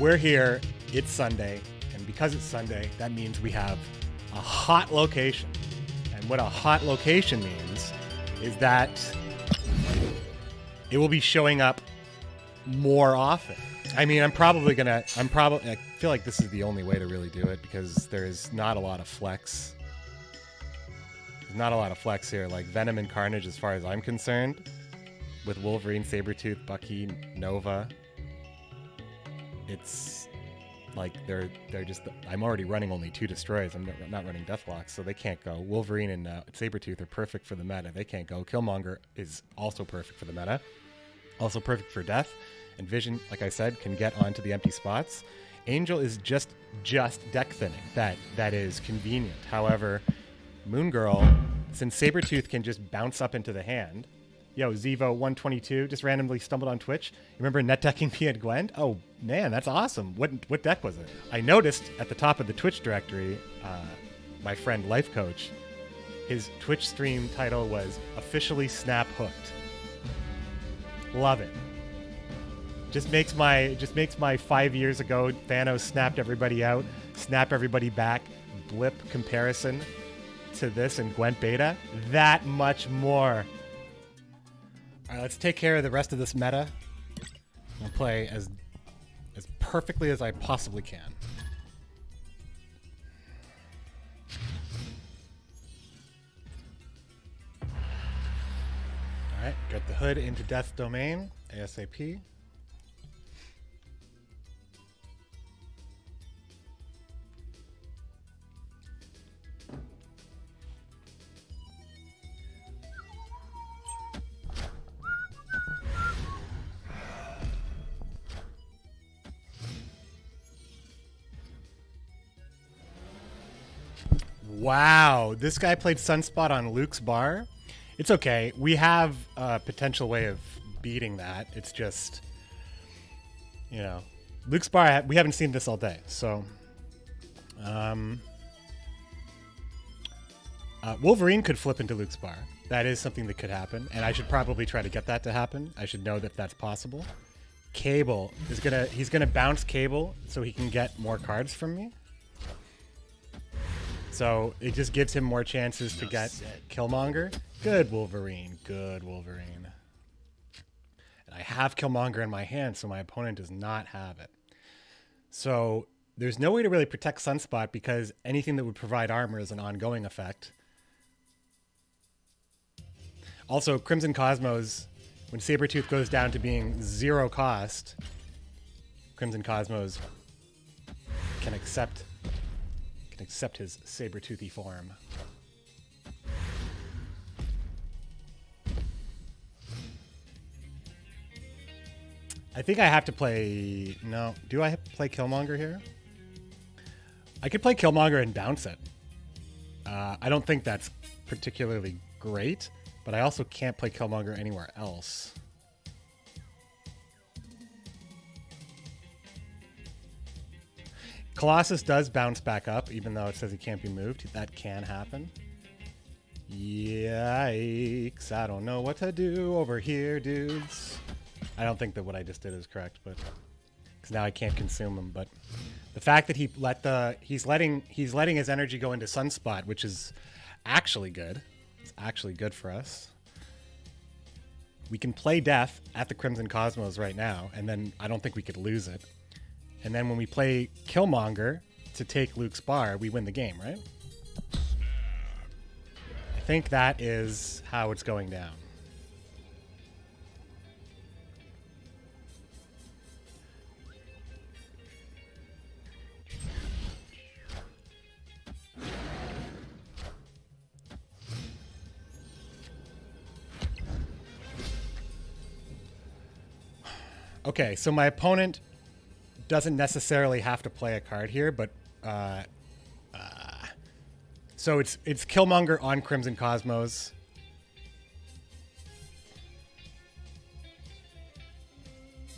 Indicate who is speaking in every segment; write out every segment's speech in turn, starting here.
Speaker 1: We're here. It's Sunday. And because it's Sunday, that means we have a hot location. And what a hot location means is that it will be showing up more often. I mean, I feel like this is the only way to really do it because there's not a lot of flex. There's not a lot of flex here. Like Venom and Carnage, as far as I'm concerned, with Wolverine, Sabretooth, Bucky, Nova, it's like they're just. I'm already running only 2 destroys. I'm not running Deathlocks, so they can't go. Wolverine and Sabretooth are perfect for the meta. They can't go. Killmonger is also perfect for the meta. Also perfect for death. And Vision, like I said, can get onto the empty spots. Angel is just deck thinning. That is convenient. However, Moon Girl, since Sabretooth can just bounce up into the hand. Yo, Zevo122 just randomly stumbled on Twitch. You remember net decking me at Gwent? Oh man, that's awesome. What deck was it? I noticed at the top of the Twitch directory, my friend Life Coach, his Twitch stream title was Officially Snap Hooked. Love it. Just makes my 5 years ago Thanos snapped everybody out, snap everybody back, blip comparison to this in Gwent beta that much more. All right, let's take care of the rest of this meta. I'll play as perfectly as I possibly can. All right, get the Hood into Death's Domain ASAP. Wow, this guy played Sunspot on Luke's bar. It's okay. We have a potential way of beating that. It's just, Luke's bar, we haven't seen this all day. So, Wolverine could flip into Luke's bar. That is something that could happen, and I should probably try to get that to happen. I should know that that's possible. Cable he's gonna bounce Cable so he can get more cards from me. So it just gives him more chances to get Killmonger. Good Wolverine. Good Wolverine. And I have Killmonger in my hand, so my opponent does not have it. So there's no way to really protect Sunspot because anything that would provide armor is an ongoing effect. Also, Crimson Cosmos, when Sabretooth goes down to being 0 cost, Crimson Cosmos can accept his saber-toothy form. I think I have to play... No. Do I have to play Killmonger here? I could play Killmonger and bounce it. I don't think that's particularly great, but I also can't play Killmonger anywhere else. Colossus does bounce back up, even though it says he can't be moved. That can happen. Yikes. I don't know what to do over here, dudes. I don't think that what I just did is correct, but because now I can't consume him. But the fact that he's letting his energy go into Sunspot, which is actually good. It's actually good for us. We can play Death at the Crimson Cosmos right now, and then I don't think we could lose it. And then when we play Killmonger to take Luke's bar, we win the game, right? I think that is how it's going down. Okay, so my opponent doesn't necessarily have to play a card here, but so it's Killmonger on Crimson Cosmos.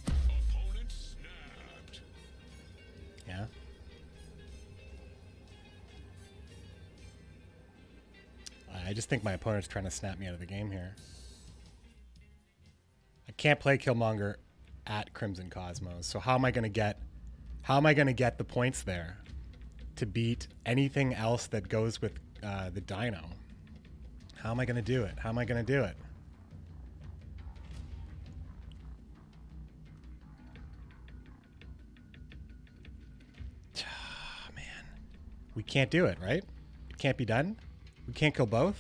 Speaker 2: Opponent snapped.
Speaker 1: Yeah. I just think my opponent's trying to snap me out of the game here. I can't play Killmonger at Crimson Cosmos. So how am I going to get How am I going to get the points there to beat anything else that goes with the Dino? How am I going to do it? How am I going to do it? Man, we can't do it, right? It can't be done. We can't kill both.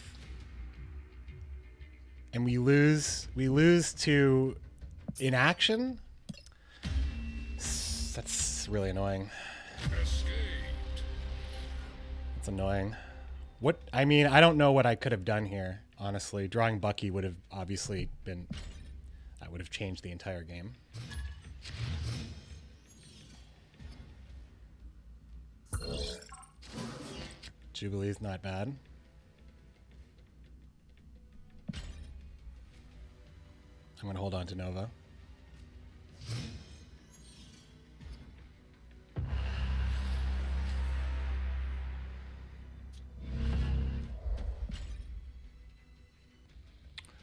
Speaker 1: And we lose to inaction. That's really annoying. It's annoying. What, I mean, I don't know what I could have done here, honestly. Drawing Bucky would have obviously been, that would have changed the entire game. Jubilee's not bad. I'm going to hold on to Nova.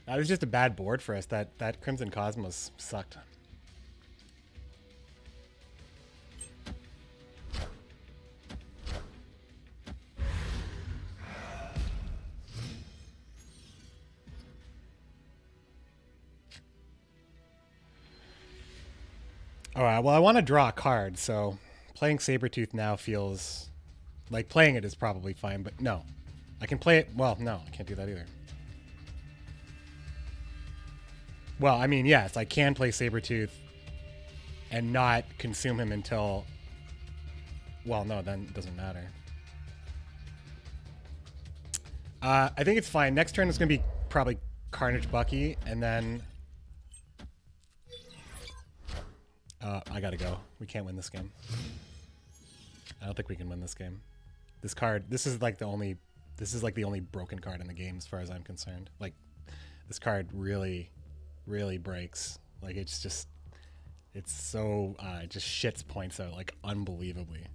Speaker 1: That was just a bad board for us. That Crimson Cosmos sucked. All right, well, I want to draw a card, so playing Sabretooth now feels like playing it is probably fine, but no. I can play it. Well, no, I can't do that either. Well, I mean, yes, I can play Sabretooth and not consume him until... Well, no, then it doesn't matter. I think it's fine. Next turn is going to be probably Carnage Bucky, and then... I gotta go. We can't win this game. I don't think we can win this game. This card, this is like the only broken card in the game as far as I'm concerned. Like, this card really breaks. Like, it's so, it just shits points out, like, unbelievably.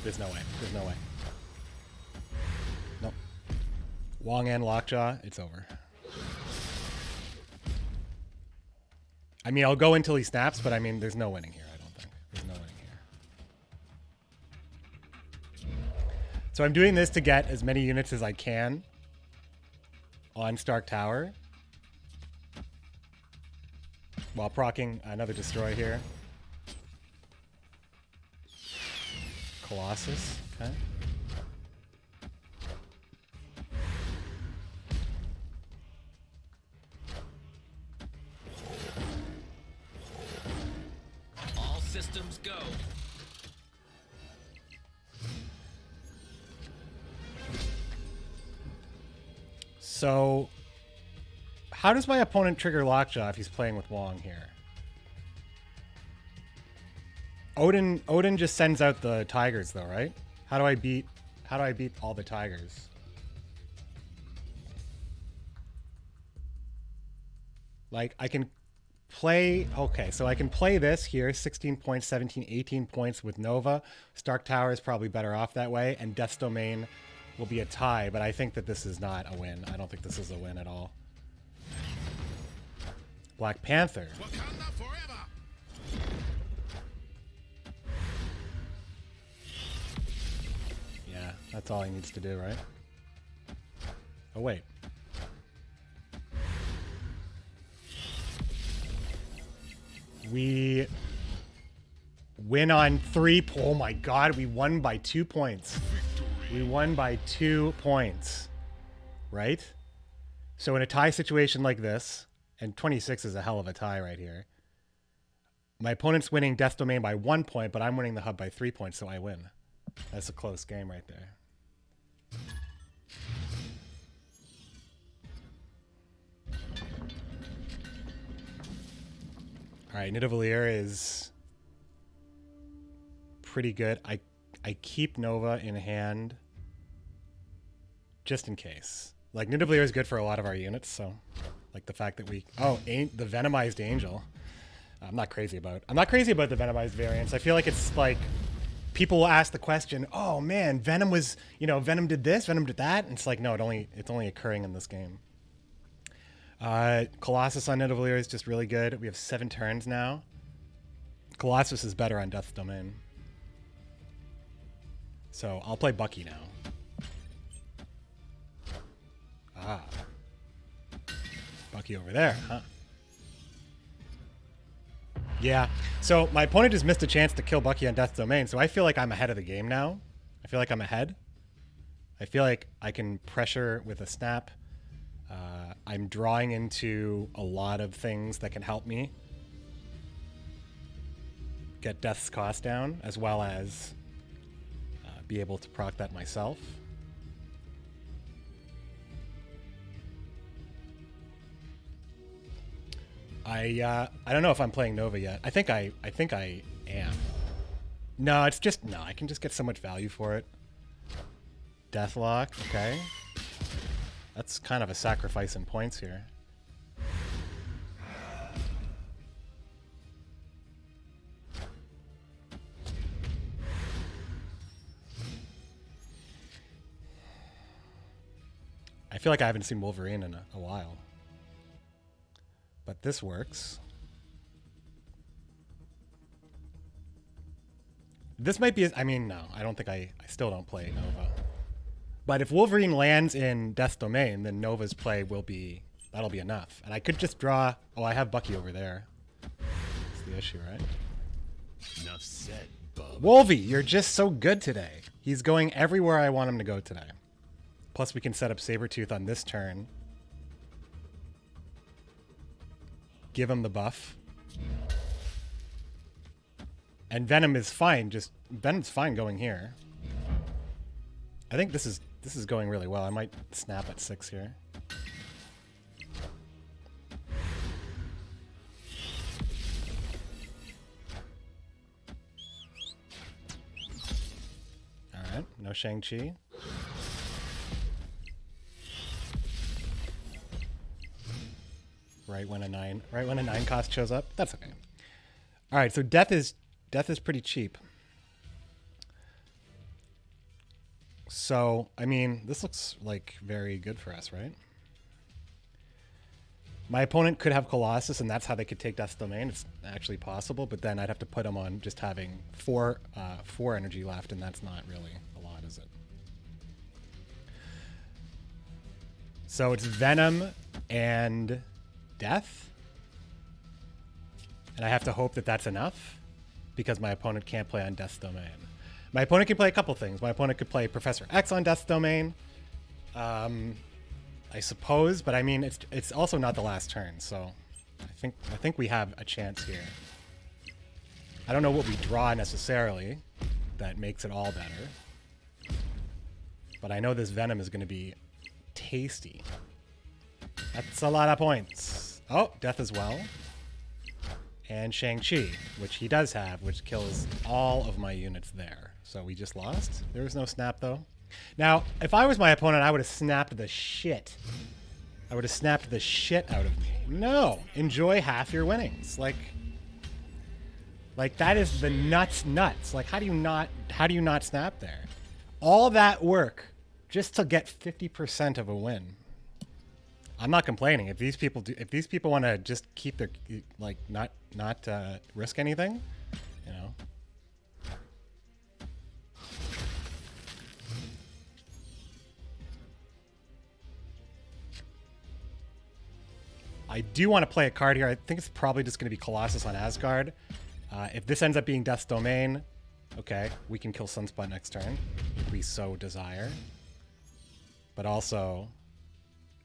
Speaker 1: There's no way. There's no way. Nope. Wong and Lockjaw, it's over. I mean, I'll go until he snaps, but I mean, there's no winning here, I don't think. There's no winning here. So I'm doing this to get as many units as I can on Stark Tower, while proccing another destroy here. Colossus, okay.
Speaker 2: All systems go.
Speaker 1: So, how does my opponent trigger Lockjaw if he's playing with Wong here? Odin just sends out the tigers though, right? How do I beat all the tigers? Like, I can play, okay, so I can play this here, 16 points, 17, 18 points with Nova. Stark Tower is probably better off that way, and Death's Domain will be a tie, but I think that this is not a win. I don't think this is a win at all. Black Panther.
Speaker 2: Wakanda forever.
Speaker 1: Yeah, that's all he needs to do, right? Oh, wait. We win on 3. Oh my god, we won by 2 points. We won by 2 points. Right? So in a tie situation like this, and 26 is a hell of a tie right here, my opponent's winning Death Domain by 1 point, but I'm winning the hub by 3 points, so I win. That's a close game right there. All right, Nidavellir is pretty good. I keep Nova in hand just in case. Like, Nidavellir is good for a lot of our units, so like the fact that we... Oh, the Venomized Angel. I'm not crazy about the Venomized variants. I feel like it's like people will ask the question, "Oh man, Venom was, Venom did this, Venom did that." And it's like, no, it's only occurring in this game. Colossus on Nidavellir is just really good. We have 7 turns now. Colossus is better on Death's Domain. So I'll play Bucky now. Ah. Bucky over there, huh? Yeah. So my opponent just missed a chance to kill Bucky on Death's Domain, so I feel like I'm ahead of the game now. I feel like I'm ahead. I feel like I can pressure with a snap. I'm drawing into a lot of things that can help me get Death's cost down, as well as be able to proc that myself. I don't know if I'm playing Nova yet. I think I am. No, I can just get so much value for it. Deathlock, okay. That's kind of a sacrifice in points here. I feel like I haven't seen Wolverine in a while. But this works. This might be... no, I don't think I still don't play Nova. But if Wolverine lands in Death's Domain, then Nova's play will be... That'll be enough. And I could just draw... Oh, I have Bucky over there. That's the issue, right?
Speaker 2: Enough said, bub.
Speaker 1: Wolvie, you're just so good today. He's going everywhere I want him to go today. Plus, we can set up Sabretooth on this turn. Give him the buff. And Venom is fine. Venom's fine going here. I think this is going really well. I might snap at 6 here. All right, no Shang-Chi. Right when a 9 cost shows up. That's okay. All right, so death is pretty cheap. So, this looks like very good for us, right? My opponent could have Colossus, and that's how they could take Death's Domain. It's actually possible, but then I'd have to put them on just having 4 energy left, and that's not really a lot, is it? So it's Venom and Death, and I have to hope that that's enough because my opponent can't play on Death's Domain. My opponent can play a couple things. My opponent could play Professor X on Death's Domain, I suppose, but it's also not the last turn, so I think we have a chance here. I don't know what we draw necessarily that makes it all better, but I know this Venom is going to be tasty. That's a lot of points. Oh, Death as well. And Shang-Chi, which he does have, which kills all of my units there. So we just lost. There was no snap, though. Now, if I was my opponent, I would have snapped the shit. I would have snapped the shit out of me. No. Enjoy half your winnings. Like that is the nuts. Like, how do you not snap there? All that work just to get 50% of a win. I'm not complaining. If these people want to just keep their, not risk anything, I do want to play a card here. I think it's probably just going to be Colossus on Asgard. If this ends up being Death's Domain, okay, we can kill Sunspot next turn if we so desire. But also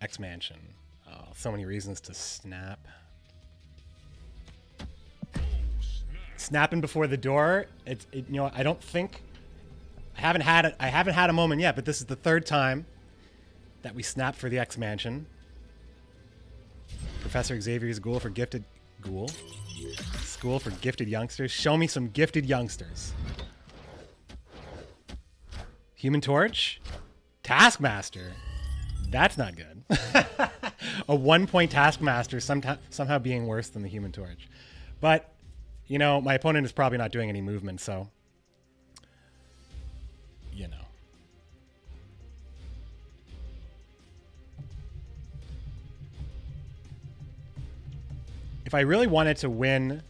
Speaker 1: X-Mansion. Oh, so many reasons to snap. Snapping before the door. I don't think I haven't had a moment yet, but this is the 3rd time that we snap for the X-Mansion. Professor Xavier's School for Gifted Youngsters. Show me some gifted youngsters. Human Torch? Taskmaster. That's not good. A 1-point Taskmaster somehow being worse than the Human Torch. But, you know, my opponent is probably not doing any movement, so, you know. If I really wanted to win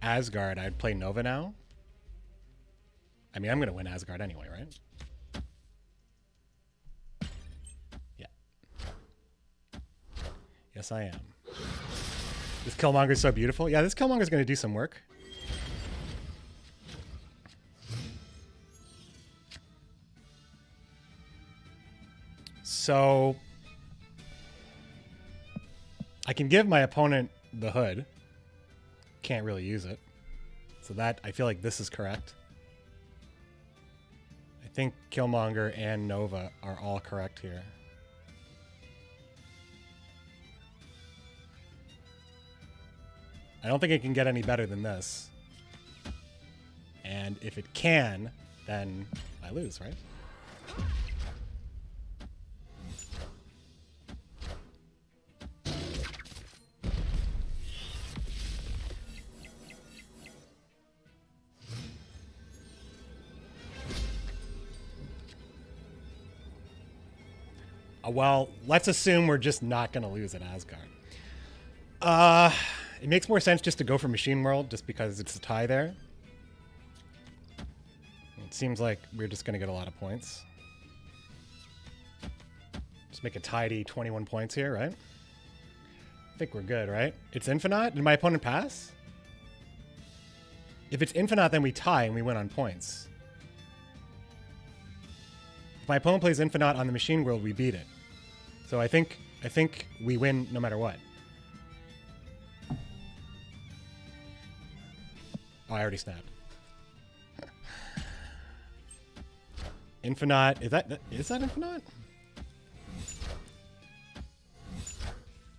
Speaker 1: Asgard, I'd play Nova now. I mean, I'm going to win Asgard anyway, right? Yeah. Yes, I am. This Killmonger is so beautiful. Yeah, this Killmonger is going to do some work. So I can give my opponent the Hood. Can't really use it. So that, I feel like this is correct. I think Killmonger and Nova are all correct here. I don't think it can get any better than this. And if it can, then I lose, right? Well, let's assume we're just not going to lose at Asgard. It makes more sense just to go for Machine World, just because it's a tie there. It seems like we're just going to get a lot of points. Just make a tidy 21 points here, right? I think we're good, right? It's Infinite. Did my opponent pass? If it's Infinite, then we tie and we win on points. If my opponent plays Infinite on the Machine World, we beat it. So I think we win no matter what. Oh, I already snapped. Infinite, is that Infinite?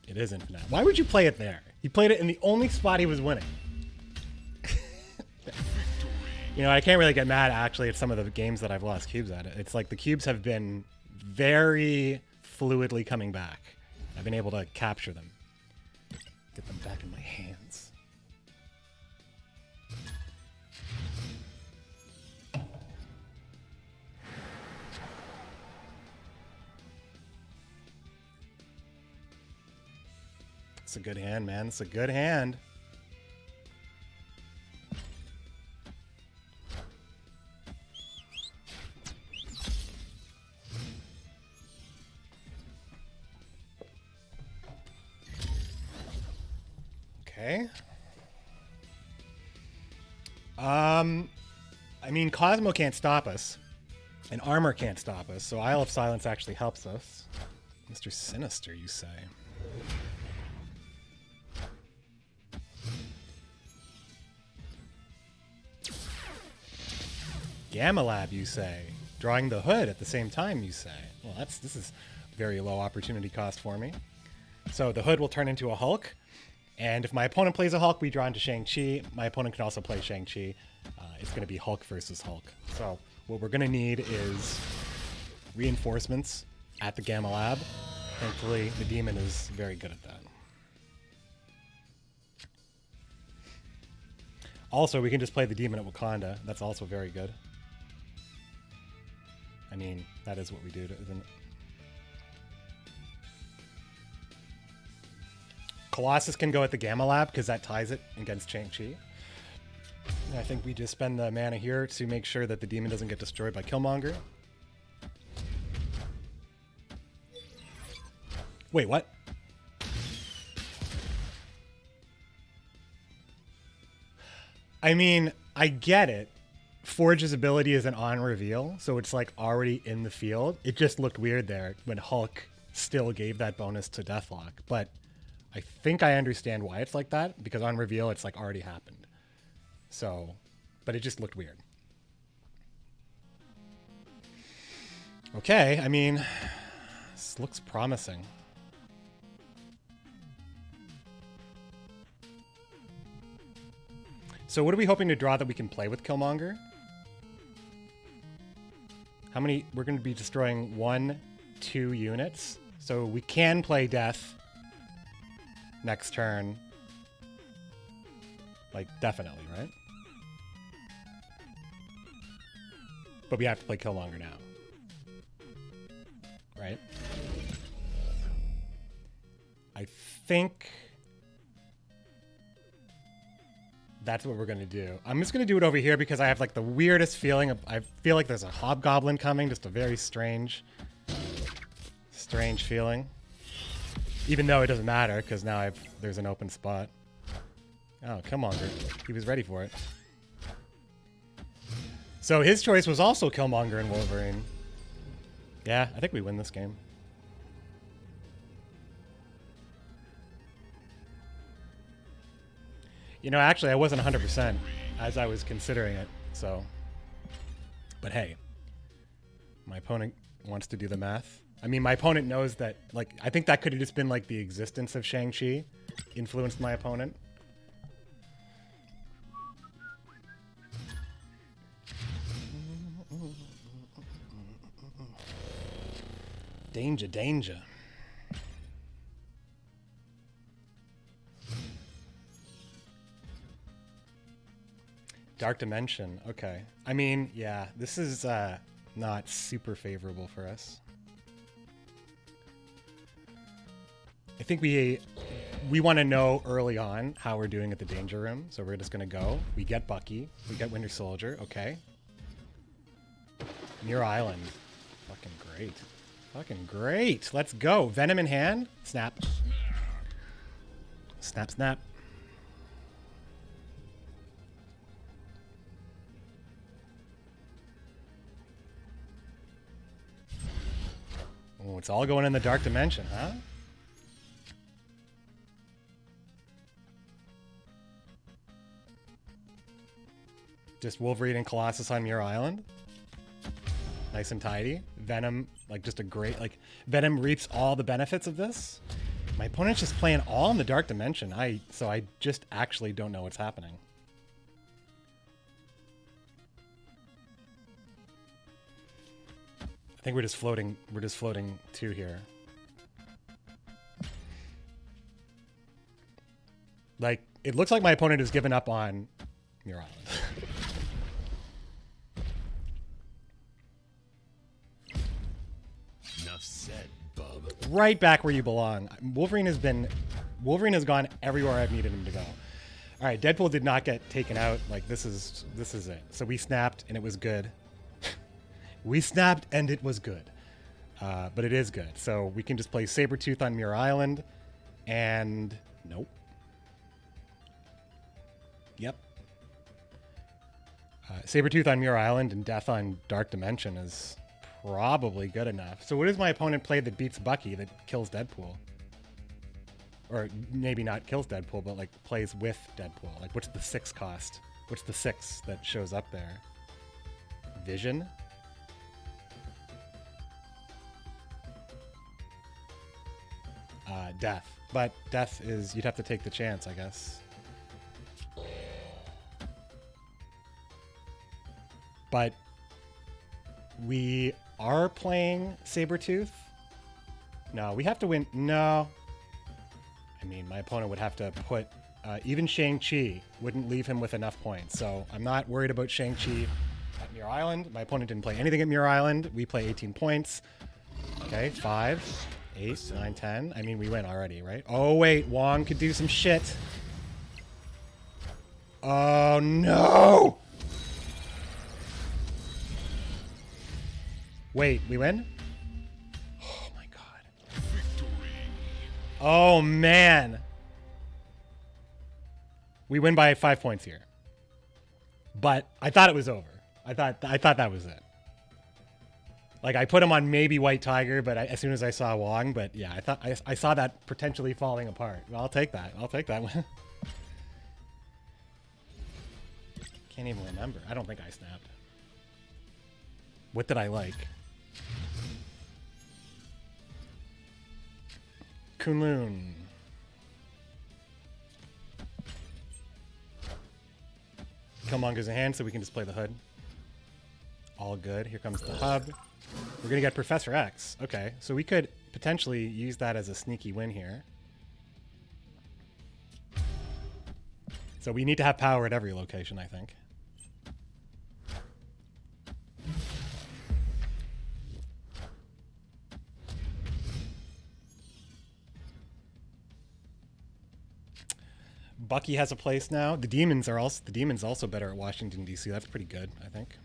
Speaker 1: It is Infinite. Why would you play it there? He played it in the only spot he was winning. You know, I can't really get mad actually at some of the games that I've lost cubes at. It's like the cubes have been very fluidly coming back. I've been able to capture them. Get them back in my hands. It's a good hand, man. It's a good hand. Okay. I mean, Cosmo can't stop us, and Armor can't stop us, so Isle of Silence actually helps us. Mr. Sinister, you say? Gamma Lab, you say? Drawing the Hood at the same time, you say? Well, this is very low opportunity cost for me. So the Hood will turn into a Hulk. And if my opponent plays a Hulk, we draw into Shang-Chi. My opponent can also play Shang-Chi. It's going to be Hulk versus Hulk. So what we're going to need is reinforcements at the Gamma Lab. Thankfully, the Demon is very good at that. Also, we can just play the Demon at Wakanda. That's also very good. I mean, that is what we do, isn't it? Colossus can go at the Gamma Lab because that ties it against Shang-Chi. And I think we just spend the mana here to make sure that the Demon doesn't get destroyed by Killmonger. Wait, what? I mean, I get it. Forge's ability is an on reveal, so it's like already in the field. It just looked weird there when Hulk still gave that bonus to Deathlock. But I think I understand why it's like that, because on reveal it's like already happened. So, but it just looked weird. Okay, I mean, this looks promising. So what are we hoping to draw that we can play with Killmonger? How many? We're going to be destroying 1, 2 units. So we can play Death. next turn. Like, definitely, right? But we have to play Killmonger now. Right? I think that's what we're going to do. I'm just going to do it over here because I have like the weirdest feeling. I feel like there's a hobgoblin coming. Just a very strange feeling. Even though it doesn't matter because now there's an open spot. Oh, Killmonger. He was ready for it. So his choice was also Killmonger and Wolverine. Yeah, I think we win this game. You know, actually, I wasn't 100% as I was considering it, so. But hey, my opponent wants to do the math. I mean, my opponent knows that, like, I think that could have just been, like, the existence of Shang-Chi influenced my opponent. Danger, danger. Dark Dimension, okay. I mean, yeah, this is not super favorable for us. I think we want to know early on how we're doing at the Danger Room, so we're just going to go. We get Bucky, we get Winter Soldier, okay. Muir Island, fucking great. Fucking great, let's go. Venom in hand, snap. Snap, snap. Oh, it's all going in the Dark Dimension, huh? Just Wolverine and Colossus on Muir Island. Nice and tidy. Venom, like just a great, like Venom reaps all the benefits of this. My opponent's just playing all in the Dark Dimension. So I just actually don't know what's happening. I think we're just floating two here. Like, it looks like my opponent has given up on Muir Island.
Speaker 2: Enough said, bub.
Speaker 1: Right back where you belong. Wolverine has gone everywhere I've needed him to go. All right, Deadpool did not get taken out. Like, this is it. So we snapped and it was good. We snapped and it was good. But it is good. So we can just play Sabretooth on Muir Island and nope. Yep. Sabretooth on Muir Island and Death on Dark Dimension is probably good enough. So what does my opponent play that beats Bucky that kills Deadpool? Or maybe not kills Deadpool, but like plays with Deadpool. Like what's the 6 cost? What's the 6 that shows up there? Vision? Death. But Death is, you'd have to take the chance, I guess. But we are playing Sabretooth? No, we have to win. No. I mean, my opponent would have to put... even Shang-Chi wouldn't leave him with enough points. So I'm not worried about Shang-Chi at Muir Island. My opponent didn't play anything at Muir Island. We play 18 points. Okay, 5, 8, 9, 10. I mean, we win already, right? Oh, wait. Wong could do some shit. Oh, no! Wait, we win? Oh my god.
Speaker 2: Victory.
Speaker 1: Oh man. We win by 5 points here. But I thought it was over. I thought that was it. Like I put him on maybe White Tiger, but as soon as I saw Wong, but yeah, I thought I saw that potentially falling apart. Well, I'll take that. I'll take that one. Can't even remember. I don't think I snapped. What did I like? Kunlun. Killmonger's in hand, so we can just play the Hood. All good. Here comes the hub. We're going to get Professor X. Okay, so we could potentially use that as a sneaky win here. So we need to have power at every location, I think. Bucky has a place now. The demons also better at Washington D.C. That's pretty good, I think.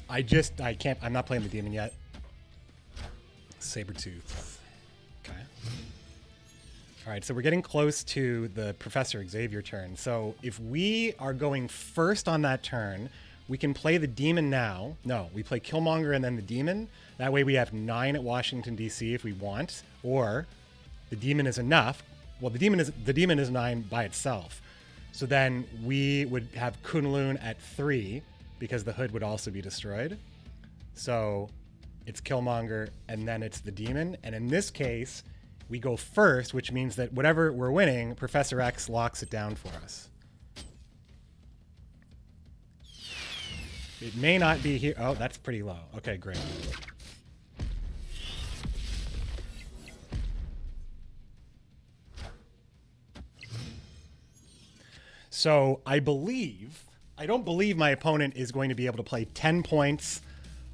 Speaker 1: I'm not playing the demon yet. Sabretooth. Okay. All right, so we're getting close to the Professor Xavier turn. So if we are going first on that turn, we can play the demon now. No, we play Killmonger and then the demon. That way we have 9 at Washington, D.C. if we want. Or the demon is enough. Well, the demon is 9 by itself. So then we would have Kunlun at 3 because the Hood would also be destroyed. So it's Killmonger and then it's the demon. And in this case, we go first, which means that whatever we're winning, Professor X locks it down for us. It may not be here. Oh, that's pretty low. Okay, great. So I don't believe my opponent is going to be able to play 10 points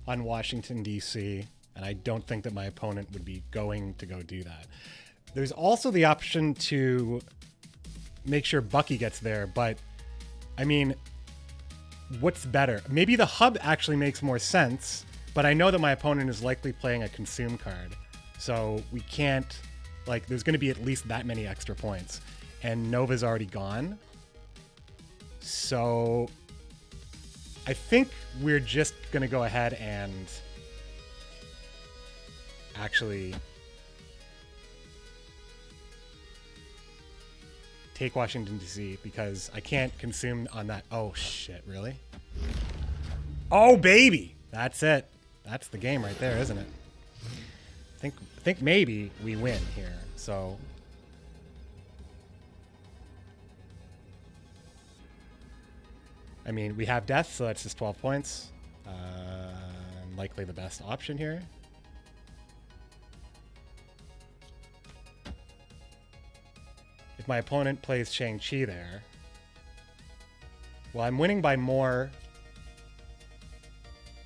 Speaker 1: on Washington, D.C., and I don't think that my opponent would be going to go do that. There's also the option to make sure Bucky gets there, but I mean, what's better? Maybe the hub actually makes more sense, but I know that my opponent is likely playing a consume card. So we can't, like, there's going to be at least that many extra points. And Nova's already gone. So I think we're just going to go ahead and actually take Washington, D.C. because I can't consume on that. Oh, shit, really? Oh, baby! That's it. That's the game right there, isn't it? I think maybe we win here, so... I mean, we have death, so that's just 12 points. Likely the best option here. If my opponent plays Shang-Chi there, well, I'm winning by more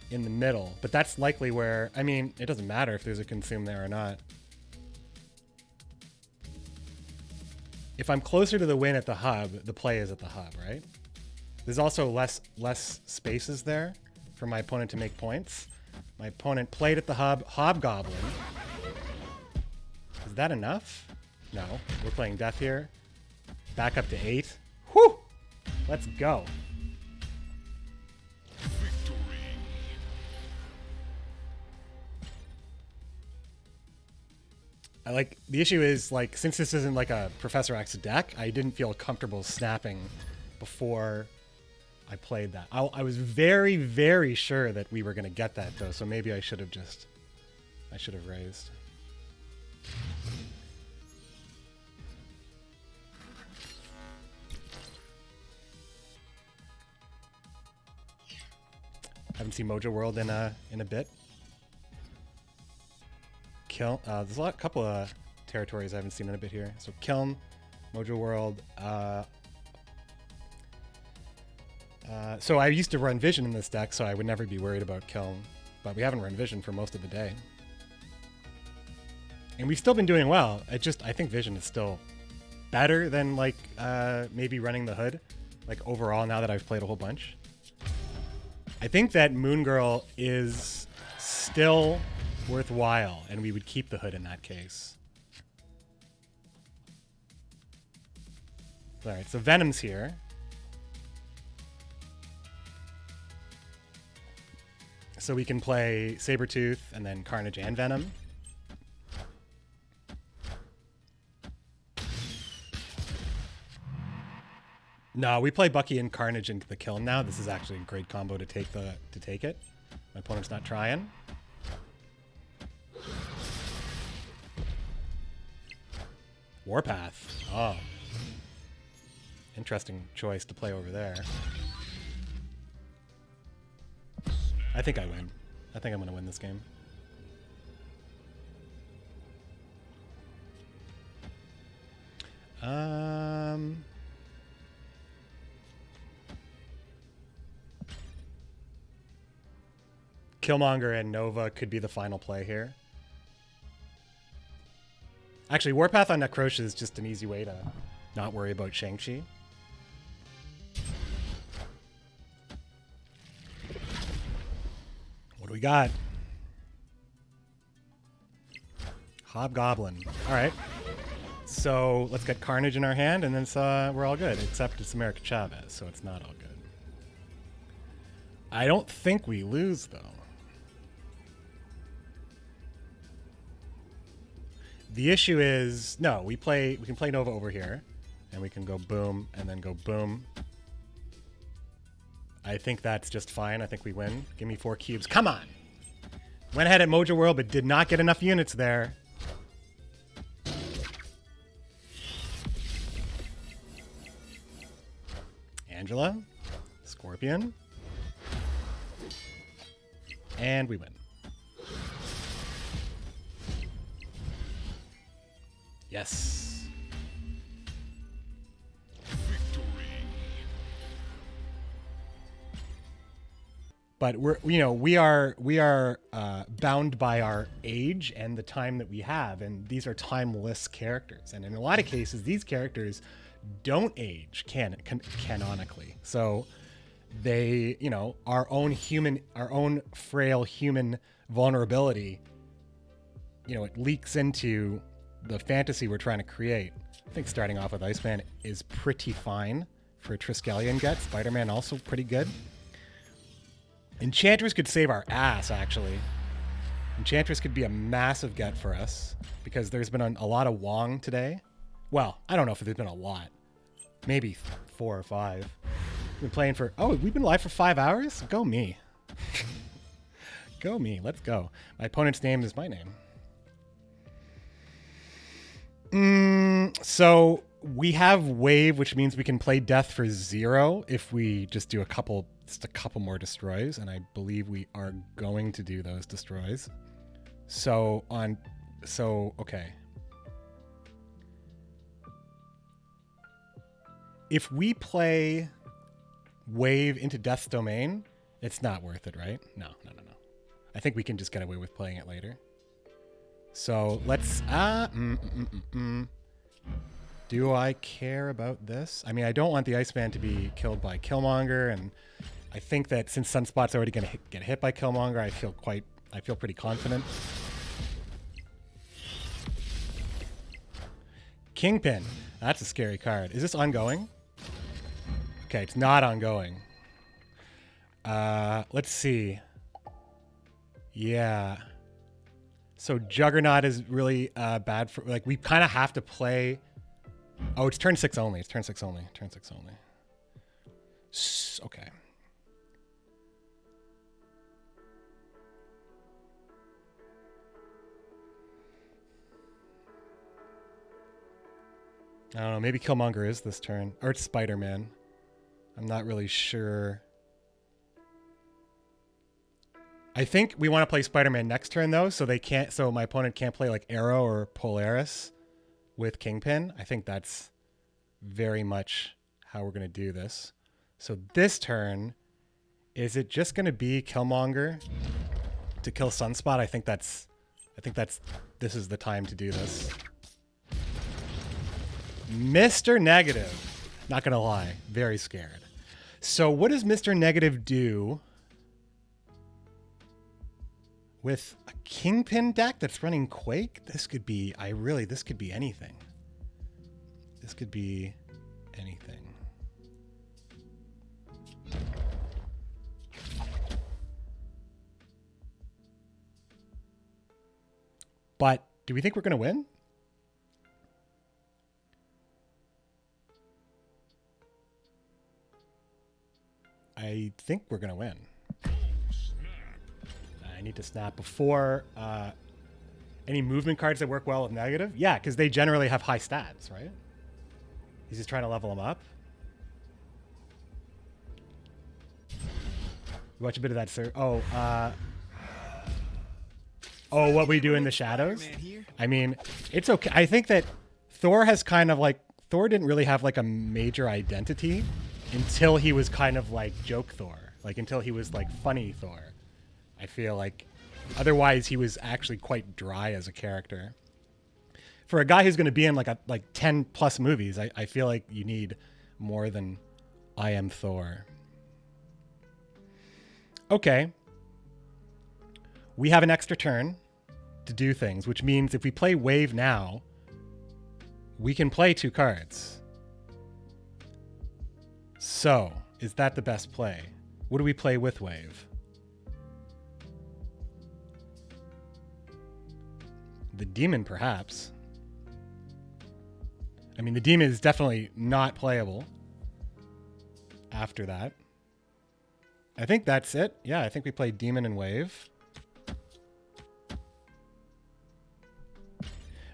Speaker 1: in the middle, but that's likely where, I mean, it doesn't matter if there's a consume there or not. If I'm closer to the win at the hub, the play is at the hub, right? There's also less spaces there for my opponent to make points. My opponent played at the hub, Hobgoblin. Is that enough? No, we're playing death here. Back up to 8. Whew! Let's go.
Speaker 2: Victory.
Speaker 1: The issue is, like, since this isn't like a Professor X deck, I didn't feel comfortable snapping before I played that. I was very, very sure that we were going to get that, though, so maybe I should have raised. Haven't seen Mojo World in a bit. There's a couple of territories I haven't seen in a bit here. So Kiln, Mojo World. So I used to run Vision in this deck, so I would never be worried about Kiln. But we haven't run Vision for most of the day. And we've still been doing well. I think Vision is still better than, like, maybe running the Hood. Like, overall, now that I've played a whole bunch. I think that Moon Girl is still worthwhile, and we would keep the Hood in that case. All right, so Venom's here. So we can play Sabretooth and then Carnage and Venom. No, we play Bucky and Carnage into the kill now. This is actually a great combo to take it. My opponent's not trying. Warpath. Oh. Interesting choice to play over there. I think I win. I think I'm going to win this game. Killmonger and Nova could be the final play here. Actually, Warpath on Necrosha is just an easy way to not worry about Shang-Chi. What do we got? Hobgoblin. All right. So let's get Carnage in our hand, and then we're all good, except it's America Chavez, so it's not all good. I don't think we lose, though. The issue is, no, we can play Nova over here, and we can go boom, and then go boom. I think that's just fine. I think we win. Give me 4 cubes. Come on! Went ahead at Mojo World, but did not get enough units there. Angela, Scorpion, and we win. Yes.
Speaker 2: Victory.
Speaker 1: But we are bound by our age and the time that we have, and these are timeless characters. And in a lot of cases, these characters don't age canonically. So they, our own frail human vulnerability, it leaks into the fantasy we're trying to create. I think starting off with Iceman is pretty fine for a Triskelion get. Spider-Man also pretty good. Enchantress could save our ass, actually. Enchantress could be a massive get for us because there's been a lot of Wong today. Well, I don't know if there's been a lot. Maybe 4 or 5. We've been playing we've been live for 5 hours? Go me. Go me. Let's go. My opponent's name is my name. So we have Wave, which means we can play Death for 0 if we just do a couple more destroys, and I believe we are going to do those destroys. Okay. If we play Wave into Death's Domain, it's not worth it, right? No. I think we can just get away with playing it later. So let's... Do I care about this? I mean, I don't want the Iceman to be killed by Killmonger, and I think that since Sunspot's already going to get hit by Killmonger, I feel pretty confident. Kingpin. That's a scary card. Is this ongoing? Okay, it's not ongoing. Let's see. Yeah. So Juggernaut is really bad for, we kind of have to play. Oh, it's turn 6 only. Turn 6 only. Okay. I don't know. Maybe Killmonger is this turn. Or it's Spider-Man. I'm not really sure. I think we want to play Spider-Man next turn, though, so my opponent can't play Arrow or Polaris with Kingpin. I think that's very much how we're going to do this. So this turn, is it just going to be Killmonger to kill Sunspot? I think this is the time to do this. Mr. Negative. Not going to lie. Very scared. So what does Mr. Negative do with a Kingpin deck that's running Quake? This could be anything. This could be anything. But do we think we're going to win? I think we're going to win. I need to snap before any movement cards that work well with Negative. Yeah, because they generally have high stats, right? He's just trying to level them up. Watch a bit of that, sir. Oh, what we do in the shadows? I mean, it's okay. I think that Thor has kind of like, Thor didn't really have like a major identity until he was kind of like joke Thor. Like until he was like funny Thor. I feel like otherwise he was actually quite dry as a character. For a guy who's going to be in like 10 plus movies, I feel like you need more than I am Thor. Okay. We have an extra turn to do things, which means if we play Wave now, we can play 2 cards. So, is that the best play? What do we play with Wave? The Demon, perhaps. I mean, the Demon is definitely not playable after that. I think that's it. Yeah, I think we play Demon and Wave.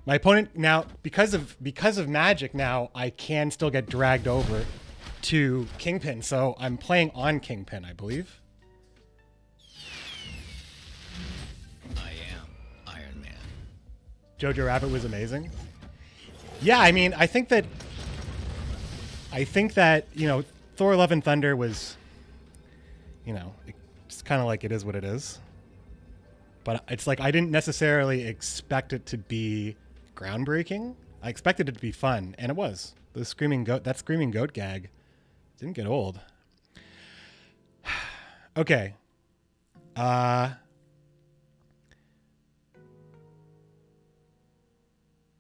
Speaker 1: My opponent now, because of magic now, I can still get dragged over to Kingpin. So I'm playing on Kingpin, I believe.
Speaker 2: I am Iron Man.
Speaker 1: Jojo Rabbit was amazing. Yeah, I mean, I think that, you know, Thor Love and Thunder was, you know, it's kind of like it is what it is. But it's like I didn't necessarily expect it to be groundbreaking. I expected it to be fun, and it was. The screaming goat, that screaming goat gag didn't get old. Okay.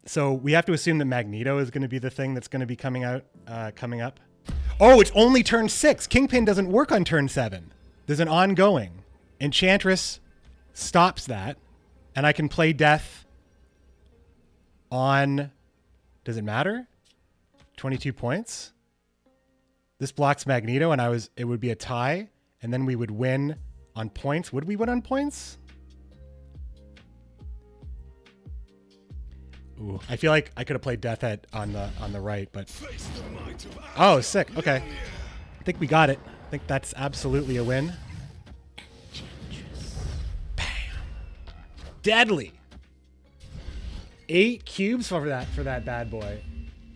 Speaker 1: So we have to assume that Magneto is going to be the thing that's going to be coming up. Oh, it's only turn 6. Kingpin doesn't work on turn 7. There's an ongoing. Enchantress stops that, and I can play Death on, does it matter? 22 points. This blocks Magneto, and it would be a tie, and then we would win on points. Would we win on points? Ooh, I feel like I could have played Death on the right, but oh, sick. Okay, I think we got it. I think that's absolutely a win. Bam, deadly. 8 cubes for that bad boy.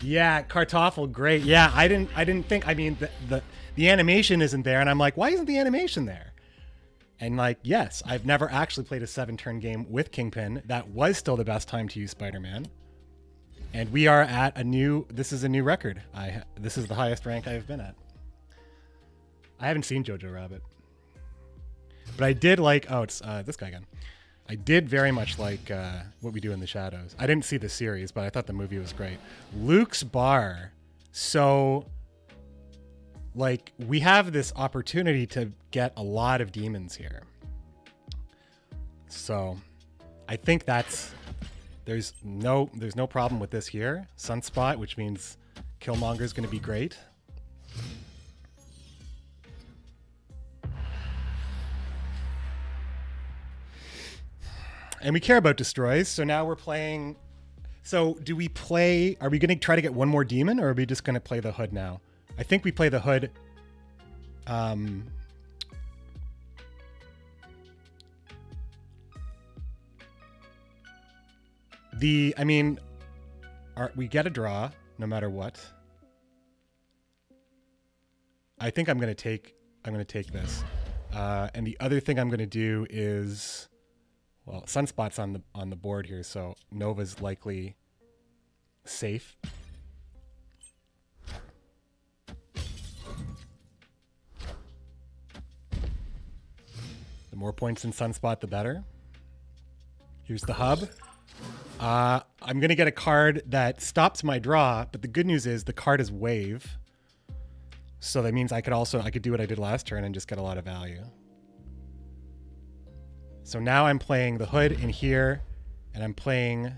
Speaker 1: Yeah, Kartoffel, great. Yeah, I didn't think. I mean, the animation isn't there, and I'm like, why isn't the animation there? And like, yes, I've never actually played a 7-turn game with Kingpin. That was still the best time to use Spider-Man. And we are at this is a new record. This is the highest rank I've been at. I haven't seen Jojo Rabbit. But I did like, it's this guy again. I did very much like What We Do in the Shadows. I didn't see the series, but I thought the movie was great. Luke's Bar. So, like, we have this opportunity to get a lot of demons here. So, I think there's no problem with this here. Sunspot, which means Killmonger's going to be great. And we care about destroys, so now we're playing. So do we play? Are we going to try to get one more demon, or are we just going to play the Hood now? I think we play the Hood. We get a draw no matter what. I think I'm going to take this, and the other thing I'm going to do is. Well, Sunspot's on the board here, so Nova's likely safe. The more points in Sunspot, the better. Here's the hub. I'm going to get a card that stops my draw, but the good news is the card is Wave. So that means I could do what I did last turn and just get a lot of value. So now I'm playing the Hood in here, and I'm playing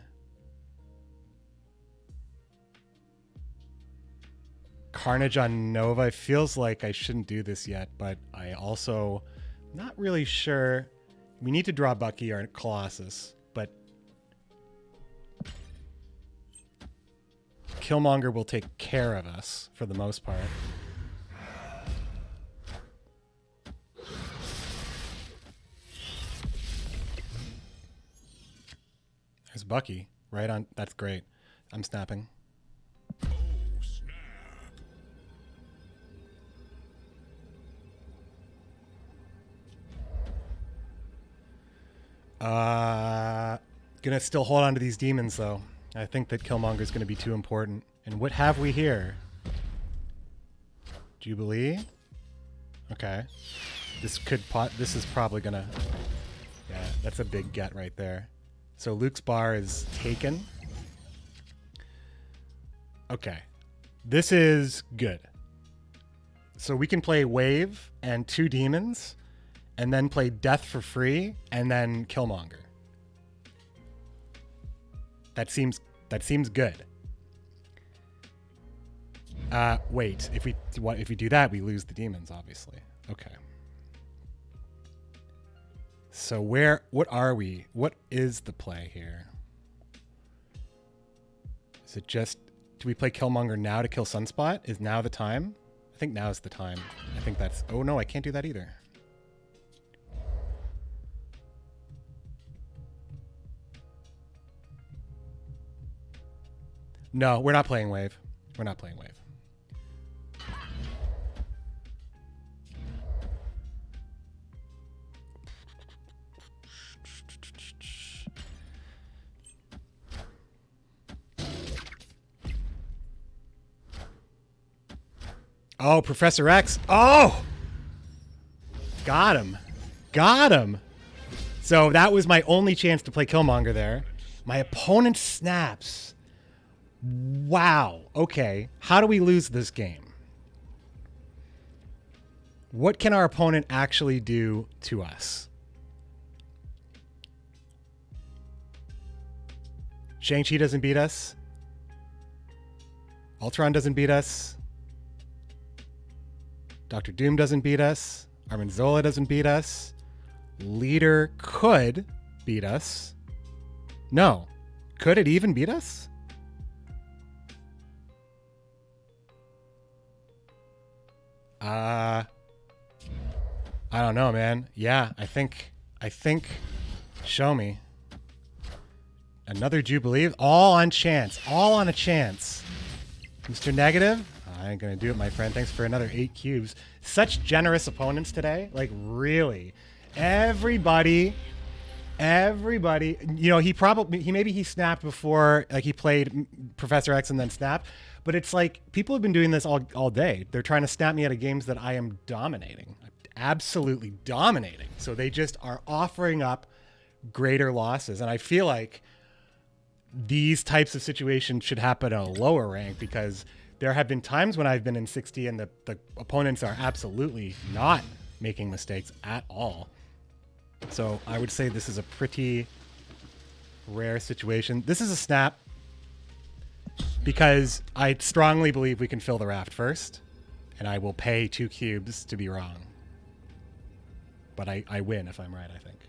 Speaker 1: Carnage on Nova. It feels like I shouldn't do this yet, but I also not really sure. We need to draw Bucky or Colossus, but Killmonger will take care of us for the most part. There's Bucky. Right on. That's great. I'm snapping.
Speaker 3: Oh, snap.
Speaker 1: Gonna still hold on to these demons, though. I think that Killmonger's gonna be too important. And what have we here? Jubilee? Okay. This is probably gonna... Yeah, that's a big get right there. So Luke's bar is taken. Okay. This is good. So we can play Wave and 2 demons, and then play Death for free, and then Killmonger. That seems good. Wait. If we do that, we lose the demons, obviously. Okay. So what are we? What is the play here? Is it just, do we play Killmonger now to kill Sunspot? Is now the time? I think now is the time. I think that's, oh no, I can't do that either. No, we're not playing Wave. We're not playing Wave. Oh, Professor X. Oh! Got him. Got him. So that was my only chance to play Killmonger there. My opponent snaps. Wow. Okay. How do we lose this game? What can our opponent actually do to us? Shang-Chi doesn't beat us. Ultron doesn't beat us. Dr. Doom doesn't beat us. Armin Zola doesn't beat us. Leader could beat us. No. Could it even beat us? I don't know, man. Yeah, I think show me. Another Jubilee, all on chance. All on a chance. Mr. Negative? I ain't gonna do it, my friend. Thanks for another 8 cubes. Such generous opponents today. Like, really. Everybody, you know, maybe he snapped before, like he played Professor X and then snapped, but it's like, people have been doing this all day. They're trying to snap me out of games that I am dominating. Absolutely dominating. So they just are offering up greater losses. And I feel like these types of situations should happen at a lower rank, because there have been times when I've been in 60 and the opponents are absolutely not making mistakes at all. So I would say this is a pretty rare situation. This is a snap because I strongly believe we can fill the raft first, and I will pay 2 cubes to be wrong. But I win if I'm right, I think.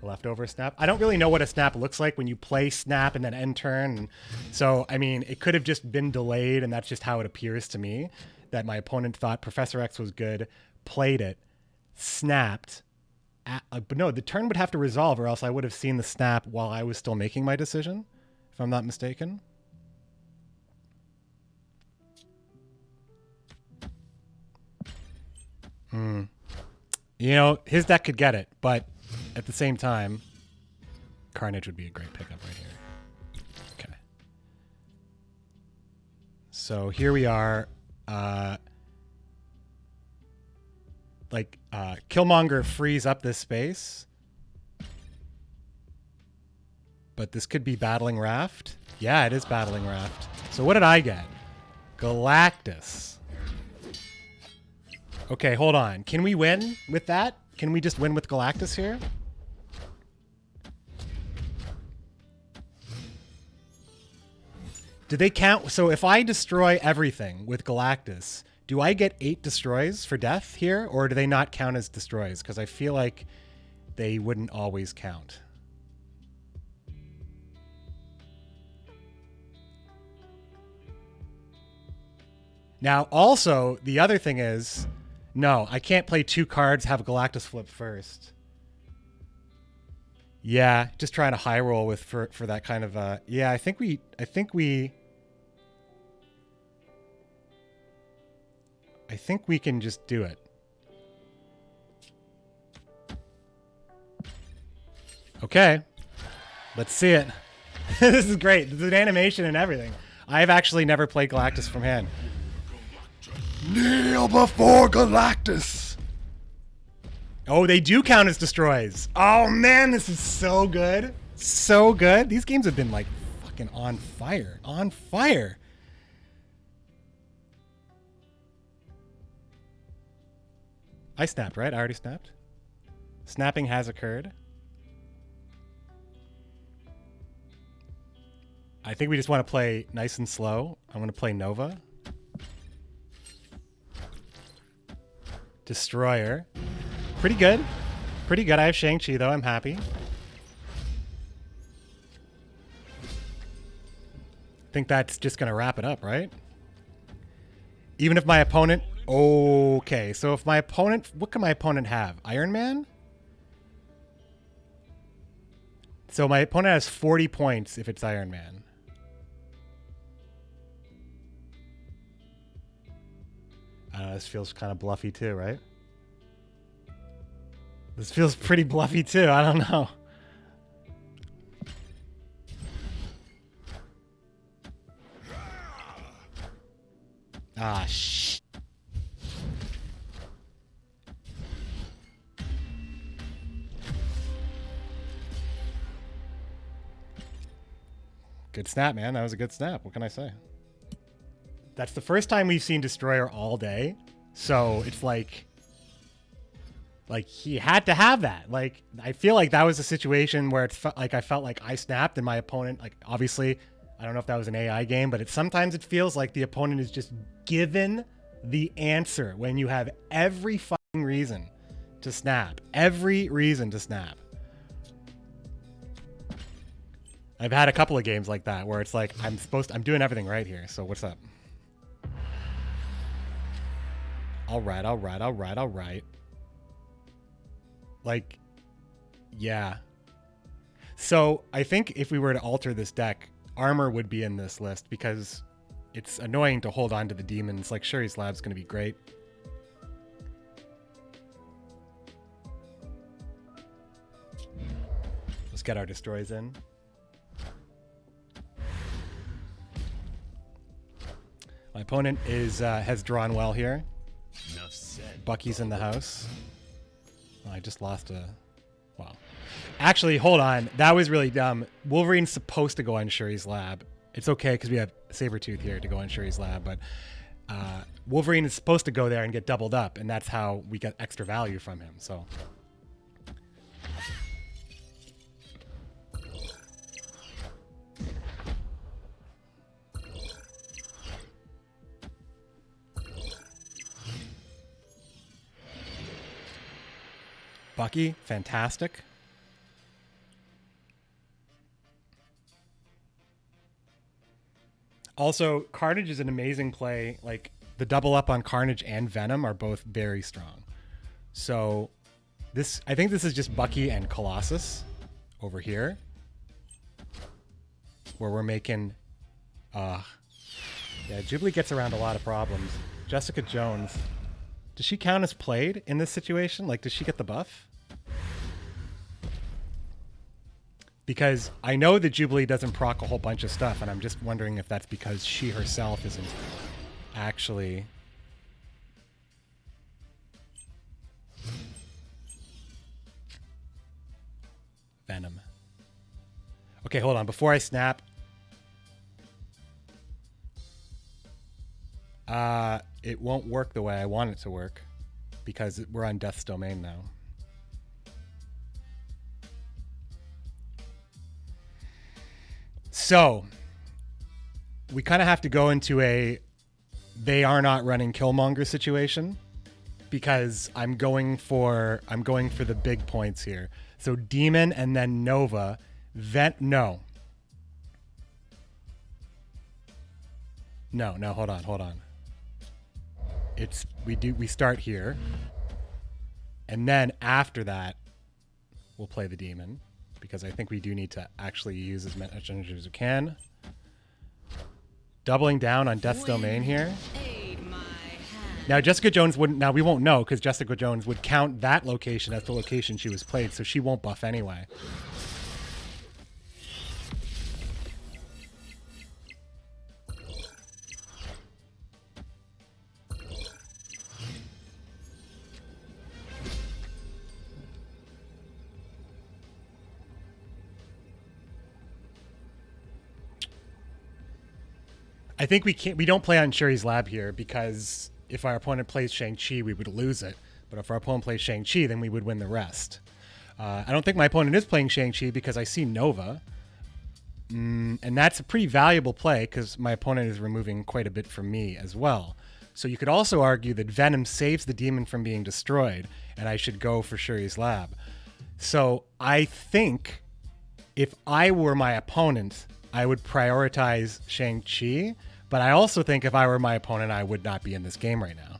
Speaker 1: Leftover snap. I don't really know what a snap looks like when you play snap and then end turn. And so, I mean, it could have just been delayed, and that's just how it appears to me, that my opponent thought Professor X was good, played it, snapped. But no, the turn would have to resolve, or else I would have seen the snap while I was still making my decision, if I'm not mistaken. You know, his deck could get it, but at the same time, Carnage would be a great pickup right here. Okay. So here we are. Killmonger frees up this space. But this could be Battling Raft. Yeah, it is Battling Raft. So what did I get? Galactus. Okay, hold on. Can we win with that? Can we just win with Galactus here? Do they count? So if I destroy everything with Galactus, do I get 8 destroys for death here? Or do they not count as destroys? Because I feel like they wouldn't always count. Now, also, the other thing is, no, I can't play 2 cards, have Galactus flip first. Yeah, just trying to high roll with for that kind of yeah, I think we can just do it. Okay. Let's see it. This is great. This is an animation and everything. I've actually never played Galactus from hand. Kneel before Galactus. Oh, they do count as destroys. Oh man, this is so good. So good. These games have been like fucking on fire. On fire. I snapped, right? I already snapped. Snapping has occurred. I think we just want to play nice and slow. I'm going to play Nova. Destroyer. Pretty good. Pretty good. I have Shang-Chi, though. I'm happy. I think that's just going to wrap it up, right? Even if my opponent... Okay, so if my opponent... What can my opponent have? Iron Man? So my opponent has 40 points if it's Iron Man. This feels kind of bluffy too, right? This feels pretty bluffy too. I don't know. Ah, shh. Good snap, man. That was a good snap. What can I say? That's the first time we've seen Destroyer all day. So it's like he had to have that. Like, I feel like that was a situation where it felt like I felt like I snapped and my opponent, like, obviously, I don't know if that was an AI game, but sometimes it feels like the opponent is just given the answer when you have every fucking reason to snap. Every reason to snap. I've had a couple of games like that where it's like, I'm doing everything right here. So what's up? All right. Like, yeah. So I think if we were to alter this deck, armor would be in this list because it's annoying to hold on to the demons. Like, Shuri's Lab's going to be great. Let's get our destroys in. My opponent has drawn well here.
Speaker 3: Enough said.
Speaker 1: Bucky's in the house. Oh, I just lost a... Wow. Actually, hold on. That was really dumb. Wolverine's supposed to go on Shuri's Lab. It's okay because we have Sabretooth here to go on Shuri's Lab, but Wolverine is supposed to go there and get doubled up, and that's how we get extra value from him, so... Bucky, fantastic. Also, Carnage is an amazing play. Like, the double up on Carnage and Venom are both very strong. So, I think this is just Bucky and Colossus over here. Where we're making... yeah, Jubilee gets around a lot of problems. Jessica Jones... Does she count as played in this situation? Like, does she get the buff? Because I know that Jubilee doesn't proc a whole bunch of stuff, and I'm just wondering if that's because she herself isn't actually... Venom. Okay, hold on. Before I snap... it won't work the way I want it to work because we're on Death's Domain now. So we kind of have to go into a they are not running Killmonger situation because I'm going for the big points here. So Demon and then Nova. No, hold on. We start here, and then after that, we'll play the demon. because I think we do need to actually use as much energy as we can. Doubling down on Death's Domain here. Now, Jessica Jones wouldn't... Now, we won't know because Jessica Jones would count that location as the location she was played, so she won't buff anyway. I think we don't play on Shuri's Lab here because if our opponent plays Shang-Chi, we would lose it. But if our opponent plays Shang-Chi, then we would win the rest. I don't think my opponent is playing Shang-Chi because I see Nova. And that's a pretty valuable play because my opponent is removing quite a bit from me as well. So you could also argue that Venom saves the demon from being destroyed, and I should go for Shuri's Lab. So I think if I were my opponent, I would prioritize Shang-Chi. But I also think if I were my opponent, I would not be in this game right now.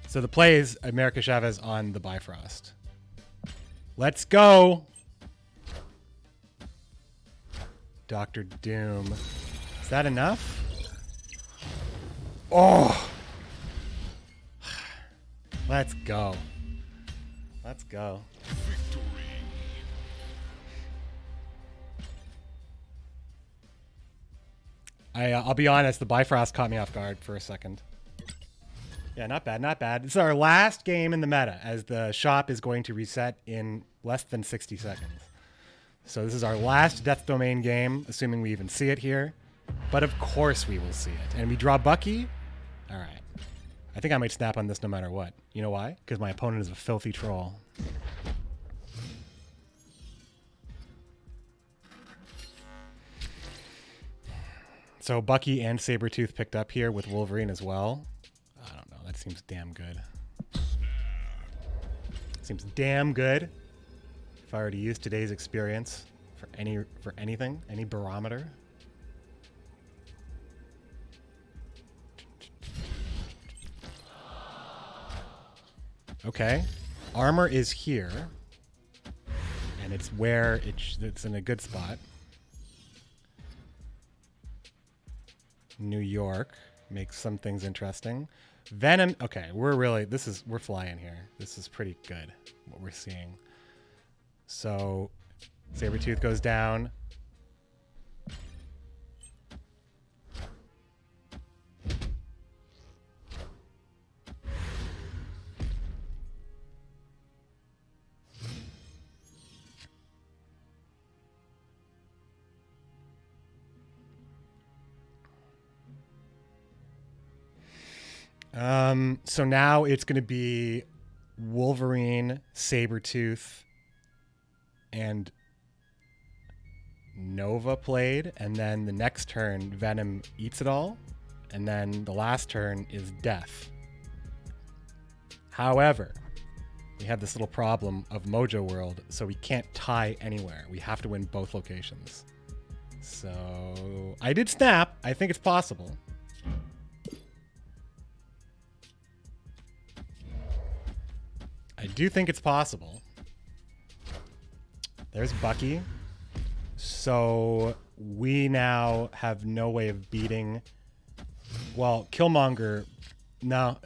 Speaker 1: So the play is America Chavez on the Bifrost. Let's go. Dr. Doom. Is that enough? Oh. Let's go. Let's go. I'll be honest, the Bifrost caught me off guard for a second. Yeah, not bad, not bad. This is our last game in the meta, as the shop is going to reset in less than 60 seconds. So this is our last Death Domain game, assuming we even see it here. But of course we will see it. And we draw Bucky? All right. I think I might snap on this no matter what. You know why? Because my opponent is a filthy troll. So Bucky and Sabretooth picked up here with Wolverine as well. I don't know. That seems damn good. Seems damn good. If I were to use today's experience for anything, any barometer. Okay. Armor is here. And it's where it's in a good spot. New York makes some things interesting. Venom. Okay, we're flying here. This is pretty good what we're seeing. So Sabretooth goes down. So now it's going to be Wolverine, Sabretooth, and Nova played. And then the next turn, Venom eats it all. And then the last turn is Death. However, we have this little problem of Mojo World, so we can't tie anywhere. We have to win both locations. So I did snap. I think it's possible. I do think it's possible. There's Bucky. So we now have no way of beating... Well, Killmonger... No,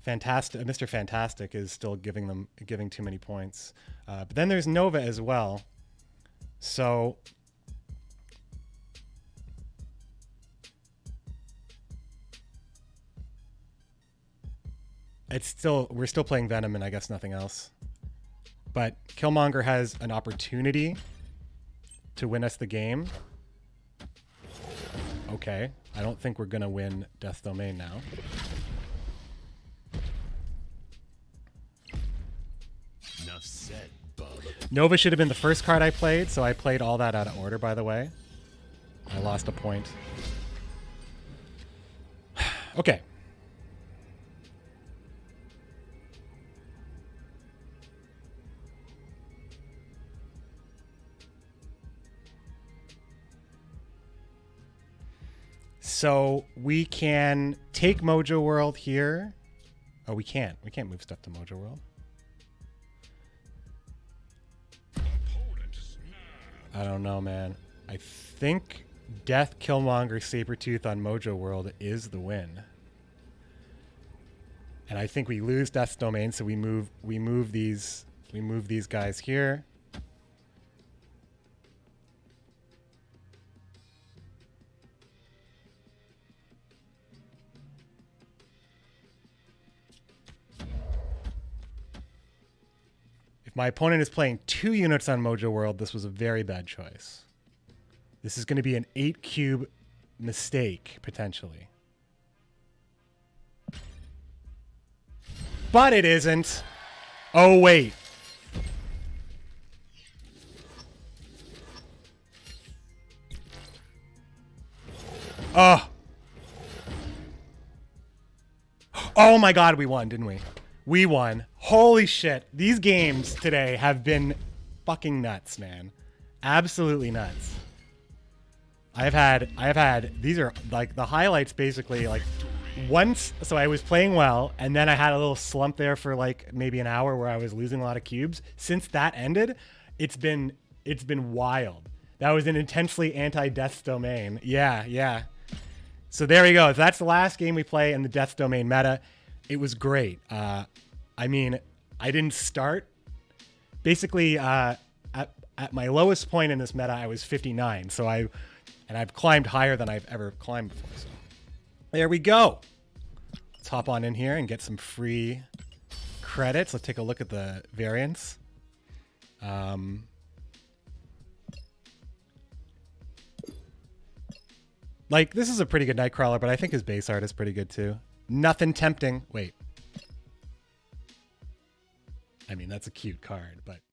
Speaker 1: Mr. Fantastic is still giving too many points. But then there's Nova as well. So... we're still playing Venom and I guess nothing else. But Killmonger has an opportunity to win us the game. Okay. I don't think we're going to win Death Domain now.
Speaker 3: Enough said, bub.
Speaker 1: Nova should have been the first card I played, so I played all that out of order, by the way. I lost a point. Okay. So we can take Mojo World here Oh, we can't. We can't move stuff to Mojo World. I don't know, man. I think Death, Killmonger, Sabretooth on Mojo World is the win. And I think we lose Death's Domain, so we move these guys here. If my opponent is playing 2 units on Mojo World, this was a very bad choice. This is going to be an 8-cube mistake, potentially. But it isn't. Oh, wait. Oh. Oh my God, we won, didn't we? We won. Holy shit. These games today have been fucking nuts, man. Absolutely nuts. I have had, these are like the highlights basically like once, so I was playing well and then I had a little slump there for like maybe an hour where I was losing a lot of cubes. Since that ended, it's been wild. That was an intensely anti-Death's Domain. Yeah. So there we go. That's the last game we play in the Death's Domain meta. It was great. I mean, I didn't start. Basically, at my lowest point in this meta, I was 59. So I've climbed higher than I've ever climbed before. So there we go. Let's hop on in here and get some free credits. Let's take a look at the variants. Like, this is a pretty good Nightcrawler, but I think his base art is pretty good too. Nothing tempting. Wait. I mean, that's a cute card, but